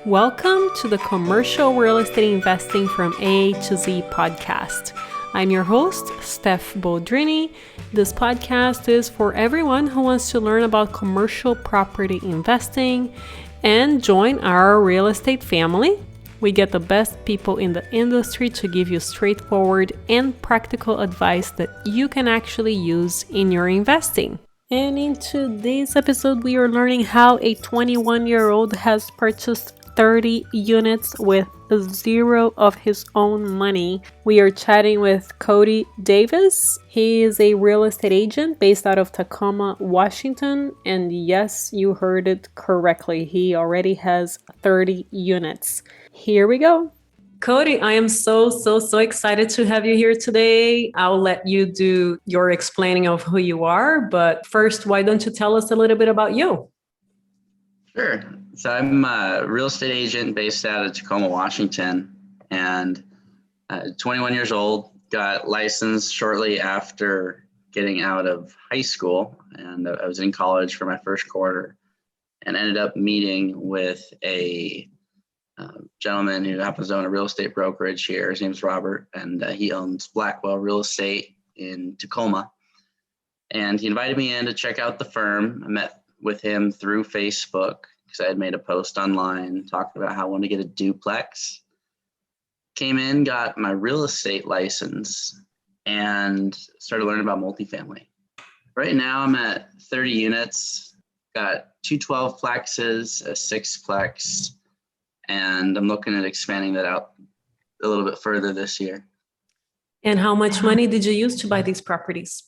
Welcome to the Commercial Real Estate Investing from A to Z podcast. I'm your host, Steph Boldrini. This podcast is for everyone who wants to learn about commercial property investing and join our real estate family. We get the best people in the industry to give you straightforward and practical advice that you can actually use in your investing. And in today's episode, we are learning how a 21-year-old has purchased 30 units with zero of his own money. We are chatting with Cody Davis. He is a real estate agent based out of Tacoma, Washington. And yes, you heard it correctly. He already has 30 units. Here we go. Cody, I am so excited to have you here today. I'll let you do your explaining of who you are. But first, why don't you tell us a little bit about you? Sure. So I'm a real estate agent based out of Tacoma, Washington, and 21 years old, got licensed shortly after getting out of high school. And I was in college for my first quarter and ended up meeting with a gentleman who happens to own a real estate brokerage here. His name's Robert, and he owns Blackwell Real Estate in Tacoma. And he invited me in to check out the firm. I met with him through Facebook because I had made a post online talking about how I wanted to get a duplex. Came in, got my real estate license, and started learning about multifamily. Right now I'm at 30 units, got two 12plexes, a sixplex, and I'm looking at expanding that out a little bit further this year. And how much money did you use to buy these properties?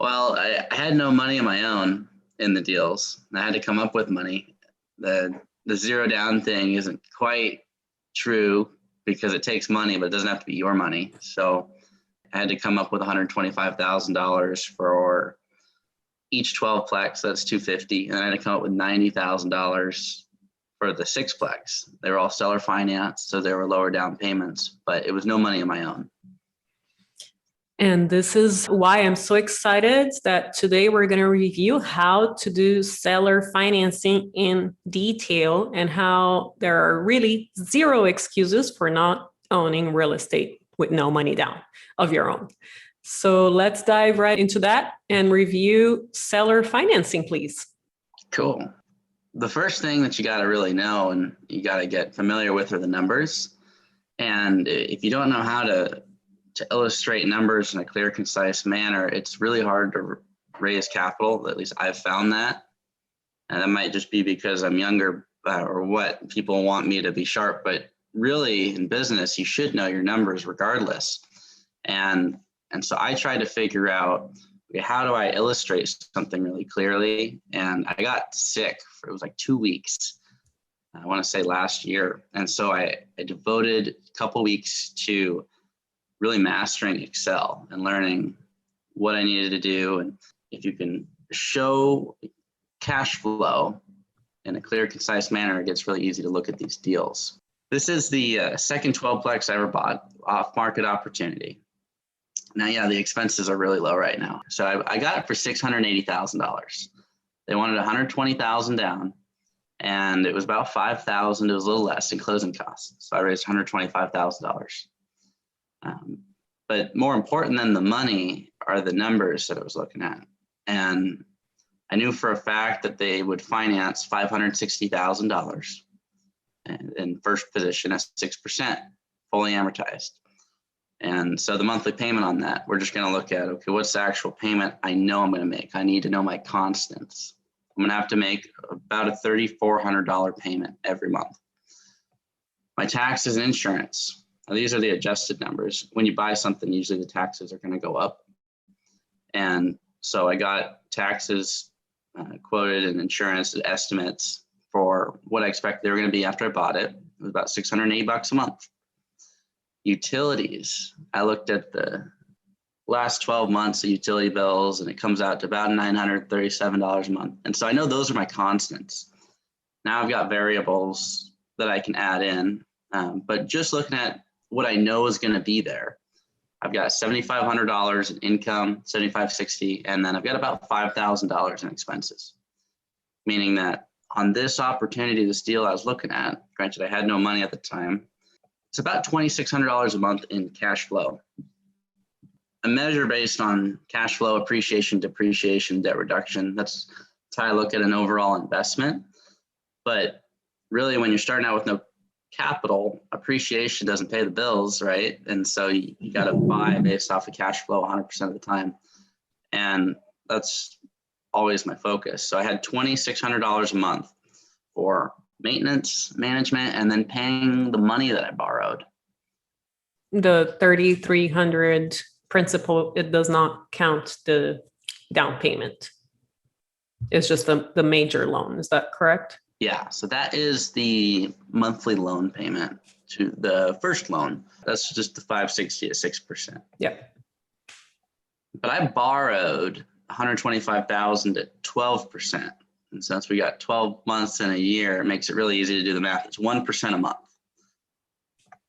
Well, I had no money of my own in the deals. I had to come up with money. The zero down thing isn't quite true because it takes money, but it doesn't have to be your money. So I had to come up with $125,000 for each 12plex. That's $250,000, and I had to come up with $90,000 for the sixplex. They were all seller financed, so they were lower down payments, but it was no money of my own. And this is why I'm so excited that today we're going to review how to do seller financing in detail and how there are really zero excuses for not owning real estate with no money down of your own. So let's dive right into that and review seller financing, please. Cool. The first thing that you got to really know and you got to get familiar with are the numbers. And if you don't know how to illustrate numbers in a clear, concise manner, it's really hard to raise capital. At least I've found that. And that might just be because I'm younger or what people want me to be sharp. But really in business, you should know your numbers regardless. And so I tried to figure out, okay, how do I illustrate something really clearly? And I got sick for, it was like 2 weeks, I want to say last year. And so I devoted a couple weeks to really mastering Excel and learning what I needed to do. And if you can show cash flow in a clear, concise manner, it gets really easy to look at these deals. This is the second 12plex I ever bought, off market opportunity. Now, yeah, the expenses are really low right now. So I got it for $680,000. They wanted $120,000 down, and it was about $5,000. It was a little less in closing costs. So I raised $125,000. But more important than the money are the numbers that I was looking at. And I knew for a fact that they would finance $560,000 in first position at 6%, fully amortized. And so the monthly payment on that, we're just going to look at, okay, what's the actual payment I know I'm going to make? I need to know my constants. I'm going to have to make about a $3,400 payment every month. My taxes and insurance. Now, these are the adjusted numbers. When you buy something, usually the taxes are going to go up. And so I got taxes quoted and insurance estimates for what I expect they were going to be after I bought it. It was about $680 a month. Utilities. I looked at the last 12 months of utility bills, and it comes out to about $937 a month. And so I know those are my constants. Now I've got variables that I can add in, but just looking at what I know is going to be there, I've got $7,500 in income, $7,560, and then I've got about $5,000 in expenses, meaning that on this opportunity, this deal I was looking at, granted I had no money at the time, it's about $2,600 a month in cash flow. A measure based on cash flow, appreciation, depreciation, debt reduction. That's how I look at an overall investment. But really, when you're starting out with no capital, appreciation doesn't pay the bills, right? And so you got to buy based off of cash flow 100% of the time. And that's always my focus. So I had $2,600 a month for maintenance, management, and then paying the money that I borrowed. The 3,300 principal, it does not count the down payment. It's just the major loan. Is that correct? Yeah. So that is the monthly loan payment to the first loan. That's just the 560 at 6%. Yep. But I borrowed 125,000 at 12%. And since we got 12 months in a year, it makes it really easy to do the math. It's 1% a month.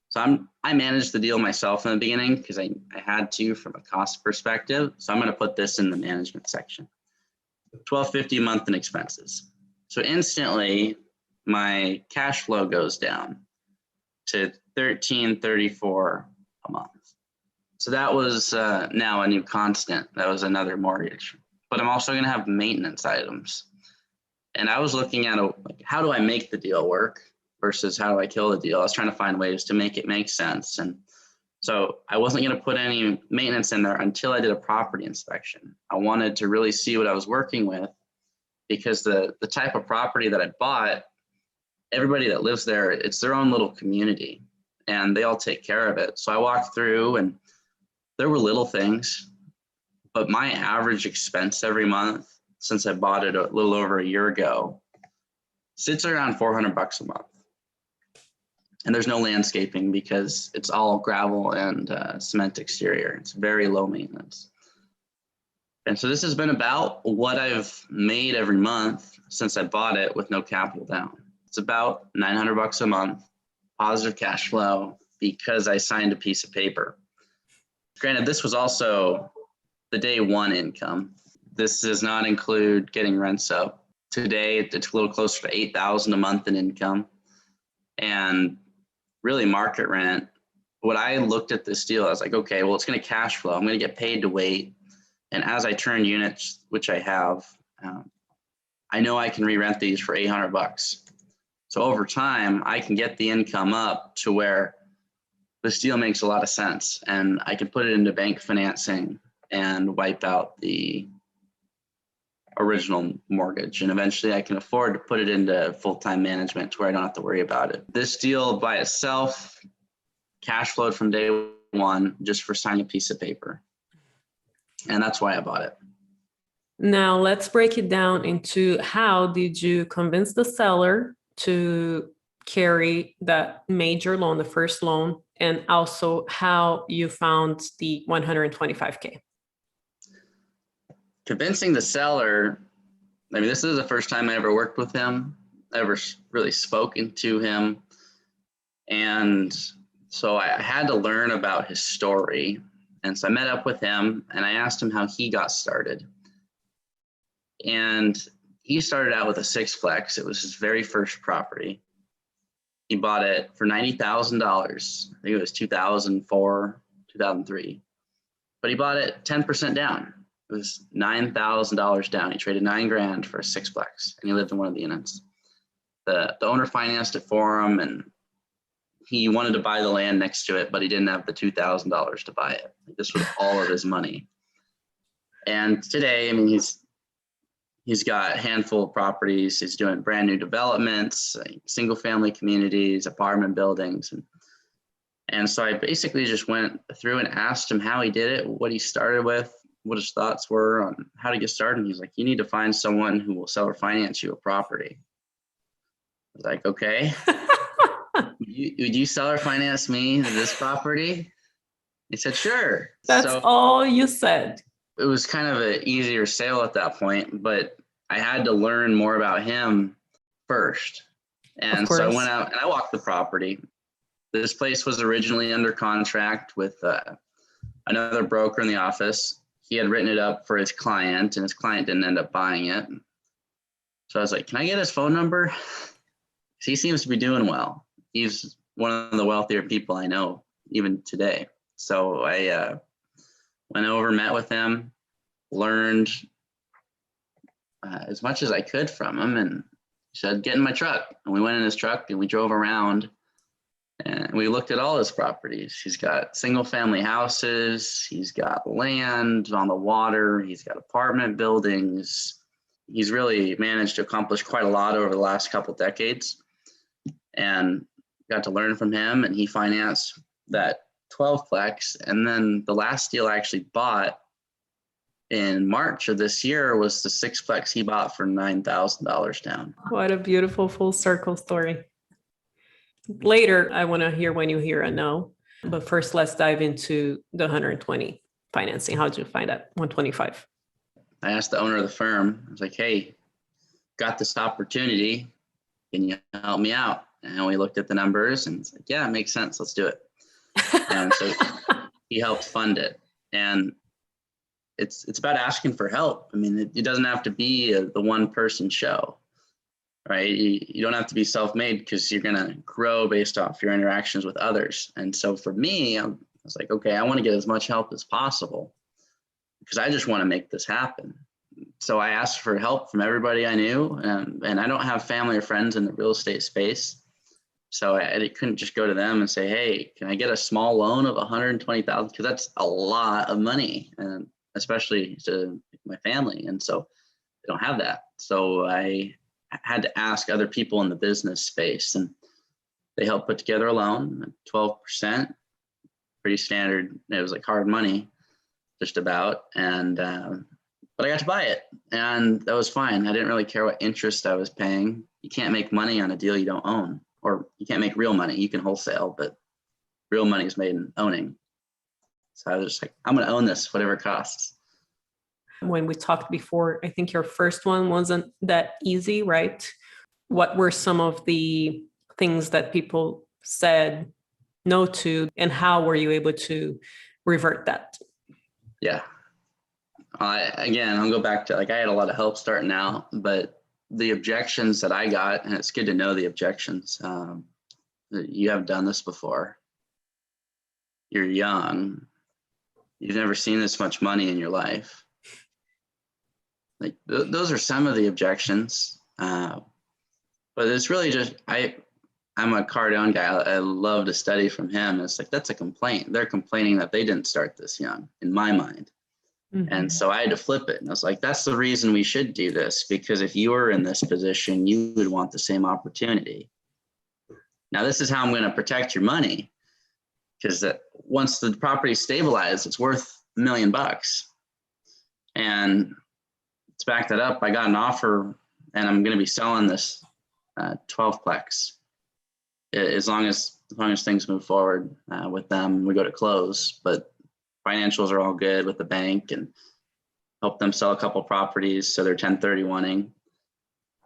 So I managed the deal myself in the beginning because I had to from a cost perspective. So I'm going to put this in the management section. $1,250 a month in expenses. So instantly my cash flow goes down to $1,334 a month. So that was now a new constant. That was another mortgage. But I'm also going to have maintenance items. And I was looking at how do I make the deal work versus how do I kill the deal? I was trying to find ways to make it make sense. And so I wasn't going to put any maintenance in there until I did a property inspection. I wanted to really see what I was working with because the type of property that I bought, everybody that lives there, it's their own little community and they all take care of it. So I walked through and there were little things, but my average expense every month since I bought it a little over a year ago sits around $400 a month. And there's no landscaping because it's all gravel and cement exterior. It's very low maintenance. And so this has been about what I've made every month since I bought it with no capital down. It's about $900 a month, positive cash flow because I signed a piece of paper. Granted, this was also the day one income. This does not include getting rents up. Today, it's a little closer to $8,000 a month in income. And really market rent, when I looked at this deal, I was like, okay, well, it's going to cash flow. I'm going to get paid to wait. And as I turn units, which I have, I know I can re-rent these for $800. So over time, I can get the income up to where this deal makes a lot of sense. And I can put it into bank financing and wipe out the original mortgage. And eventually I can afford to put it into full-time management to where I don't have to worry about it. This deal by itself, cash flowed from day one just for signing a piece of paper. And that's why I bought it. Now let's break it down into how did you convince the seller to carry that major loan, the first loan, and also how you found the $125K. Convincing the seller, I mean, this is the first time I ever worked with him, ever really spoken to him. And so I had to learn about his story. And so I met up with him and I asked him how he got started. And he started out with a sixplex. It was his very first property. He bought it for $90,000. I think it was 2004, 2003. But he bought it 10% down. It was $9,000 down. He traded $9,000 for a sixplex, and he lived in one of the units. The owner financed it for him, and he wanted to buy the land next to it, but he didn't have the $2,000 to buy it. This was all of his money. And today, I mean, he's got a handful of properties. He's doing brand new developments, single family communities, apartment buildings. And so I basically just went through and asked him how he did it, what he started with, what his thoughts were on how to get started. And he's like, you need to find someone who will sell or finance you a property. I was like, okay. Would you sell or finance me this property? He said, sure. That's all you said. It was kind of an easier sale at that point, but I had to learn more about him first. And so I went out and I walked the property. This place was originally under contract with another broker in the office. He had written it up for his client, and his client didn't end up buying it. So I was like, can I get his phone number? He seems to be doing well. He's one of the wealthier people I know, even today. So I went over, met with him, learned as much as I could from him, and he said, get in my truck. And we went in his truck and we drove around and we looked at all his properties. He's got single family houses. He's got land on the water. He's got apartment buildings. He's really managed to accomplish quite a lot over the last couple decades, and got to learn from him. And he financed that 12-plex. And then the last deal I actually bought in March of this year was the 6-plex he bought for $9,000 down. What a beautiful full circle story. Later, I want to hear when you hear a no. But first, let's dive into the 120 financing. How did you find that 125? I asked the owner of the firm, I was like, hey, got this opportunity. Can you help me out? And we looked at the numbers and it's like, yeah, it makes sense. Let's do it. And so he helped fund it. And it's about asking for help. I mean, it doesn't have to be the one person show, right? You don't have to be self-made, because you're going to grow based off your interactions with others. And so for me, I was like, okay, I want to get as much help as possible, because I just want to make this happen. So I asked for help from everybody I knew, and I don't have family or friends in the real estate space. So I couldn't just go to them and say, hey, can I get a small loan of $120,000? Because that's a lot of money, and especially to my family. And so they don't have that. So I had to ask other people in the business space, and they helped put together a loan, 12%, pretty standard. It was like hard money, just about. And, but I got to buy it, and that was fine. I didn't really care what interest I was paying. You can't make money on a deal you don't own, or you can't make real money. You can wholesale, but real money is made in owning. So I was just like, I'm going to own this, whatever it costs. When we talked before, I think your first one wasn't that easy, right? What were some of the things that people said no to, and how were you able to revert that? Yeah. Again, I'll go back to, like, I had a lot of help starting out, but the objections that I got, and it's good to know the objections. You haven't done this before. You're young. You've never seen this much money in your life. Like those are some of the objections. But it's really just, I'm a Cardone guy. I love to study from him. It's like, that's a complaint. They're complaining that they didn't start this young, in my mind. Mm-hmm. And so I had to flip it. And I was like, that's the reason we should do this, because if you were in this position, you would want the same opportunity. Now, this is how I'm going to protect your money, because once the property is stabilized, it's worth $1 million. And to back that up, I got an offer, and I'm going to be selling this 12-plex as long as things move forward with them. We go to close, but financials are all good with the bank, and help them sell a couple properties, so they're 1031ing.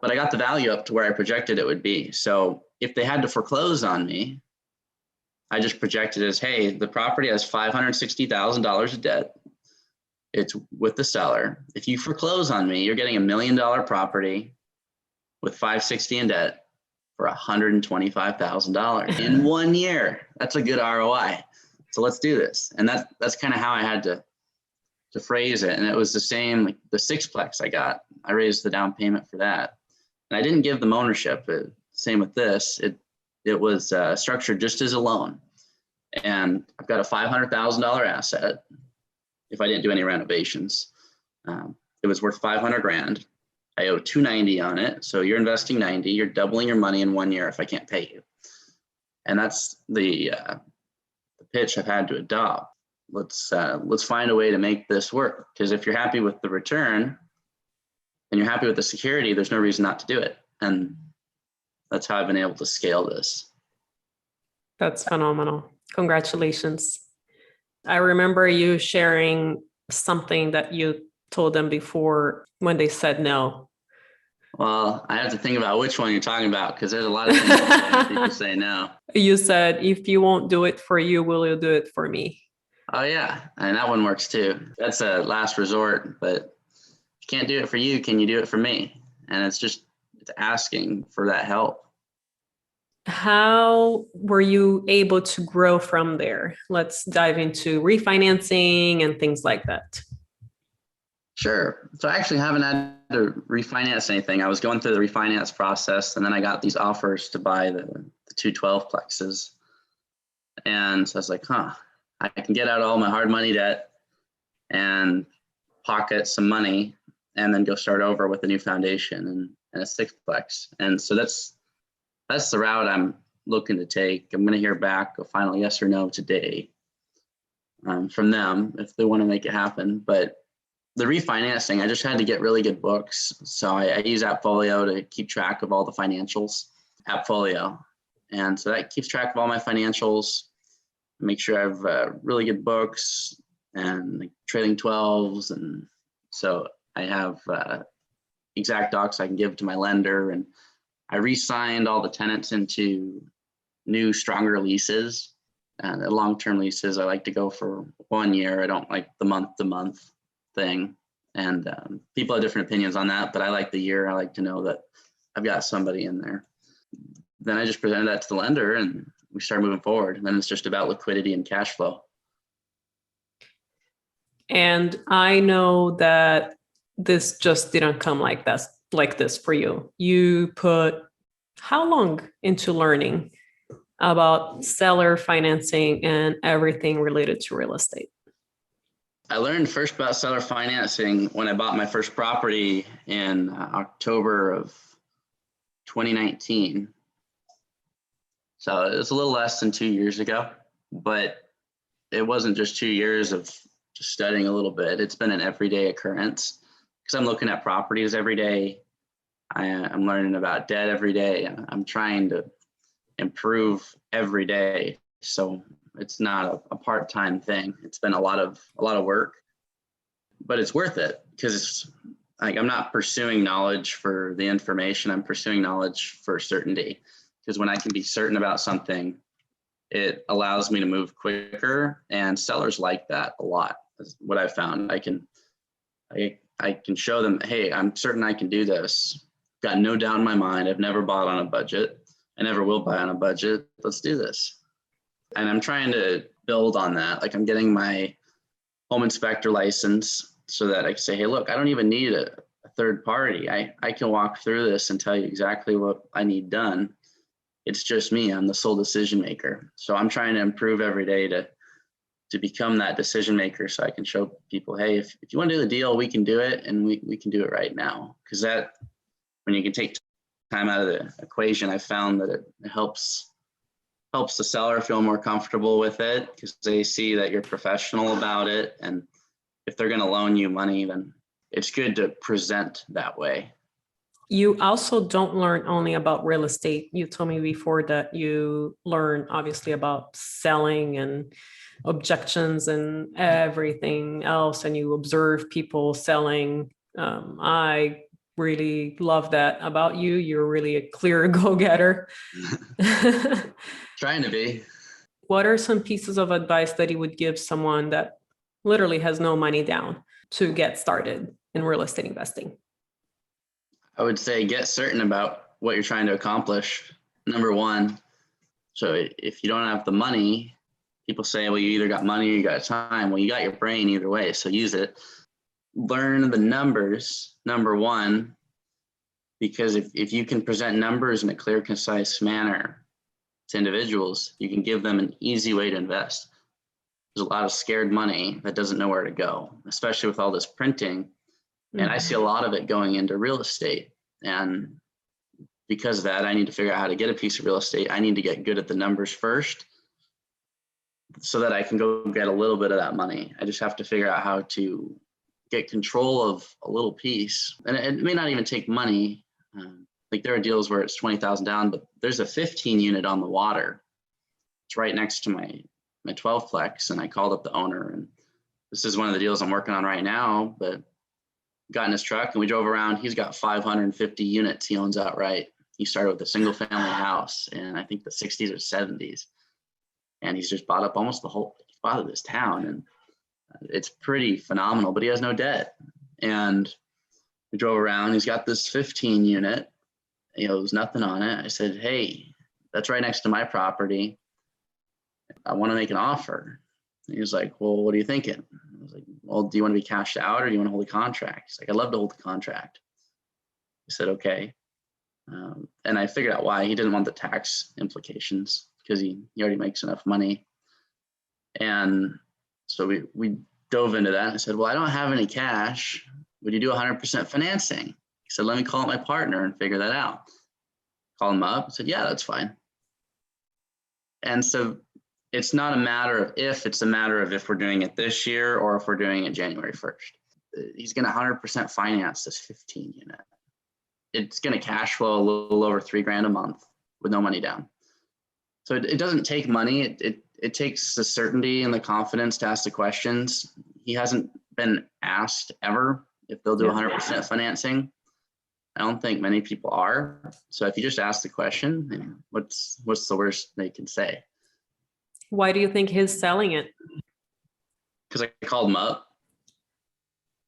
But I got the value up to where I projected it would be. So if they had to foreclose on me, I just projected as, hey, the property has $560,000 of debt. It's with the seller. If you foreclose on me, you're getting $1 million property with $560 in debt for $125,000 in 1 year. That's a good ROI. So let's do this. And that's kind of how I had to phrase it. And it was the same, like the 6-plex I got. I raised the down payment for that. And I didn't give them ownership. Same with this. It was structured just as a loan. And I've got a $500,000 asset. If I didn't do any renovations, it was worth $500,000. I owe $290 on it. So you're investing $90. You're doubling your money in 1 year if I can't pay you. And that's the pitch I've had to adopt. Let's find a way to make this work. Because if you're happy with the return and you're happy with the security, there's no reason not to do it. And that's how I've been able to scale this. That's phenomenal. Congratulations. I remember you sharing something that you told them before when they said no. Well, I have to think about which one you're talking about, because there's a lot of things that people say no. You said, if you won't do it for you, will you do it for me? Oh, yeah. And that one works too. That's a last resort. But if you can't do it for you, can you do it for me? And it's just it's asking for that help. How were you able to grow from there? Let's dive into refinancing and things like that. Sure. So I actually haven't had to refinance anything. I was going through the refinance process, and then I got these offers to buy the two 12plexes. And so I was like, I can get out all my hard money debt and pocket some money and then go start over with a new foundation and a sixplex. And so that's the route I'm looking to take. I'm going to hear back a final yes or no today from them if they want to make it happen. But the refinancing, I just had to get really good books. So I use Appfolio to keep track of all the financials, Appfolio. And so that keeps track of all my financials, make sure I have really good books and like trailing 12s. And so I have exact docs I can give to my lender. And I re-signed all the tenants into new, stronger leases. And long-term leases, I like to go for 1 year. I don't like the month-to-month thing. And people have different opinions on that, but I like the year. I like to know that I've got somebody in there. Then I just presented that to the lender and we start moving forward. And then it's just about liquidity and cash flow. And I know that this just didn't come like this for you. You put how long into learning about seller financing and everything related to real estate? I learned first about seller financing when I bought my first property in October of 2019. So it was a little less than 2 years ago, but it wasn't just 2 years of just studying a little bit. It's been an everyday occurrence because I'm looking at properties every day. I'm learning about debt every day. I'm trying to improve every day. So it's not a part-time thing. It's been a lot of work, but it's worth it because it's like I'm not pursuing knowledge for the information. I'm pursuing knowledge for certainty. Because when I can be certain about something, it allows me to move quicker, and sellers like that a lot. That's what I found. I can show them, hey, I'm certain I can do this. Got no doubt in my mind. I've never bought on a budget. I never will buy on a budget. Let's do this. And I'm trying to build on that. Like I'm getting my home inspector license so that I can say, hey, look, I don't even need a third party. I can walk through this and tell you exactly what I need done. It's just me. I'm the sole decision maker. So I'm trying to improve every day to become that decision maker so I can show people, hey, if you want to do the deal, we can do it, and we can do it right now. Because that, when you can take time out of the equation, I found that it helps the seller feel more comfortable with it because they see that you're professional about it. And if they're going to loan you money, then it's good to present that way. You also don't learn only about real estate. You told me before that you learn obviously about selling and objections and everything else, and you observe people selling. I really love that about you. You're really a clear go-getter. Trying to be. What are some pieces of advice that you would give someone that literally has no money down to get started in real estate investing? I would say get certain about what you're trying to accomplish. Number one. So if you don't have the money, people say, well, you either got money or you got time. Well, you got your brain either way, so use it. Learn the numbers, number one, because if you can present numbers in a clear, concise manner to individuals, you can give them an easy way to invest. There's a lot of scared money that doesn't know where to go, especially with all this printing. And I see a lot of it going into real estate. And because of that, I need to figure out how to get a piece of real estate. I need to get good at the numbers first so that I can go get a little bit of that money. I just have to figure out how to get control of a little piece. And it may not even take money. Like there are deals where it's 20,000 down, but there's a 15 unit on the water. It's right next to my 12plex. And I called up the owner, and this is one of the deals I'm working on right now, but got in his truck and we drove around. He's got 550 units he owns outright. He started with a single family house in I think the 60s or 70s. And he's just bought up almost the whole part of this town. And it's pretty phenomenal, but he has no debt. And we drove around. He's got this 15 unit there was nothing on it. I said, hey, that's right next to my property. I want to make an offer. And he was like, well, what are you thinking? I was like, well, do you want to be cashed out or do you want to hold a contract? He's like, I'd love to hold the contract. I said, okay. And I figured out why. He didn't want the tax implications because he already makes enough money. And so we dove into that. And I said, well, I don't have any cash. Would you do 100% financing? He said, let me call up my partner and figure that out. Called him up, said, yeah, that's fine. And so it's not a matter of if, it's a matter of if we're doing it this year or if we're doing it January 1st. He's going to 100% finance this 15 unit. It's going to cash flow a little over $3,000 a month with no money down. So it doesn't take money. It takes the certainty and the confidence to ask the questions. He hasn't been asked ever if they'll do 100% financing. I don't think many people are. So if you just ask the question, what's the worst they can say? Why do you think he's selling it? Because I called him up.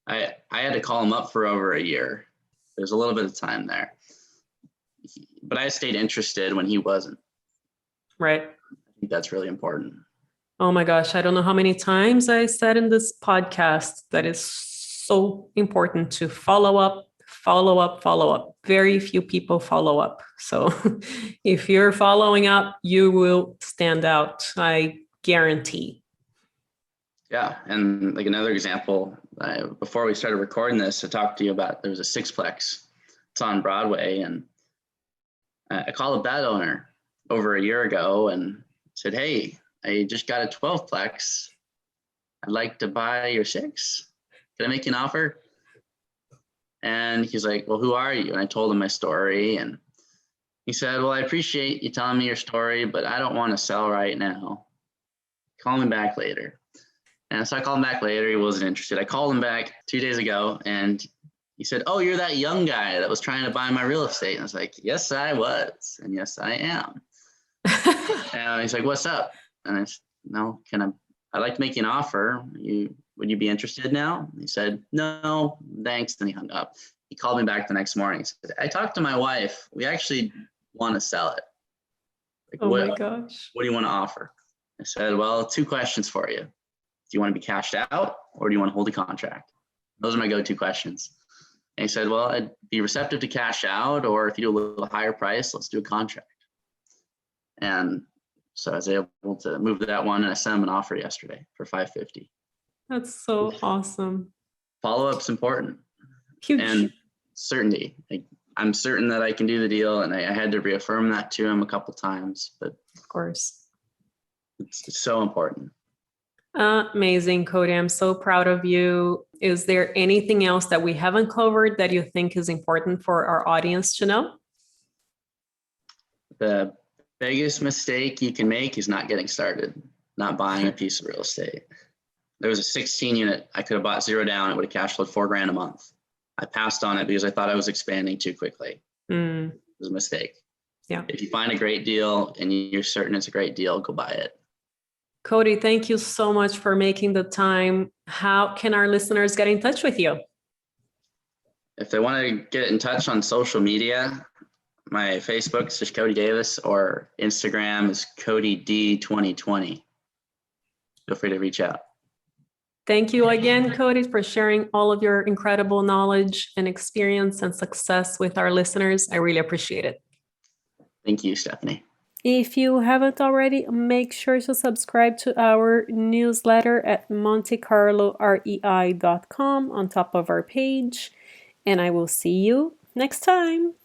I had to call him up for over a year. There's a little bit of time there. But I stayed interested when he wasn't. Right. I think that's really important. Oh my gosh, I don't know how many times I said in this podcast that is so important to follow up. Very few people follow up. So if you're following up, you will stand out. I guarantee. Yeah. And like another example, before we started recording this, I talked to you about, there was a sixplex. It's on Broadway. And I called that owner over a year ago and said, hey, I just got a 12-plex. I'd like to buy your 6. Can I make you an offer? And he's like, well, who are you? And I told him my story. And he said, well, I appreciate you telling me your story, but I don't want to sell right now. Call me back later. And so I called him back later. He wasn't interested. I called him back 2 days ago and he said, oh, you're that young guy that was trying to buy my real estate. And I was like, yes, I was. And yes, I am. And he's like, what's up? And I said, no, I'd like to make you an offer. Would you be interested now? And he said, no, thanks. Then he hung up. He called me back the next morning. He said, I talked to my wife. We actually want to sell it. Like, oh my gosh. What do you want to offer? I said, well, 2 questions for you. Do you want to be cashed out or do you want to hold a contract? Those are my go-to questions. And he said, well, I'd be receptive to cash out, or if you do a little higher price, let's do a contract. And so I was able to move that one, and I sent him an offer yesterday for $550. That's so awesome. Follow-up's important. Huge. And certainty. I'm certain that I can do the deal, and I had to reaffirm that to him a couple times, but of course, it's so important. Amazing, Cody. I'm so proud of you. Is there anything else that we haven't covered that you think is important for our audience to know? The biggest mistake you can make is not getting started, not buying a piece of real estate. There was a 16 unit. I could have bought 0 down. It would have cash flowed $4,000 a month. I passed on it because I thought I was expanding too quickly. It was a mistake. Yeah. If you find a great deal and you're certain it's a great deal, go buy it. Cody, thank you so much for making the time. How can our listeners get in touch with you? If they want to get in touch on social media, my Facebook is just Cody Davis, or Instagram is Cody D2020. Feel free to reach out. Thank you again, Cody, for sharing all of your incredible knowledge and experience and success with our listeners. I really appreciate it. Thank you, Stephanie. If you haven't already, make sure to subscribe to our newsletter at montecarlorei.com on top of our page. And I will see you next time.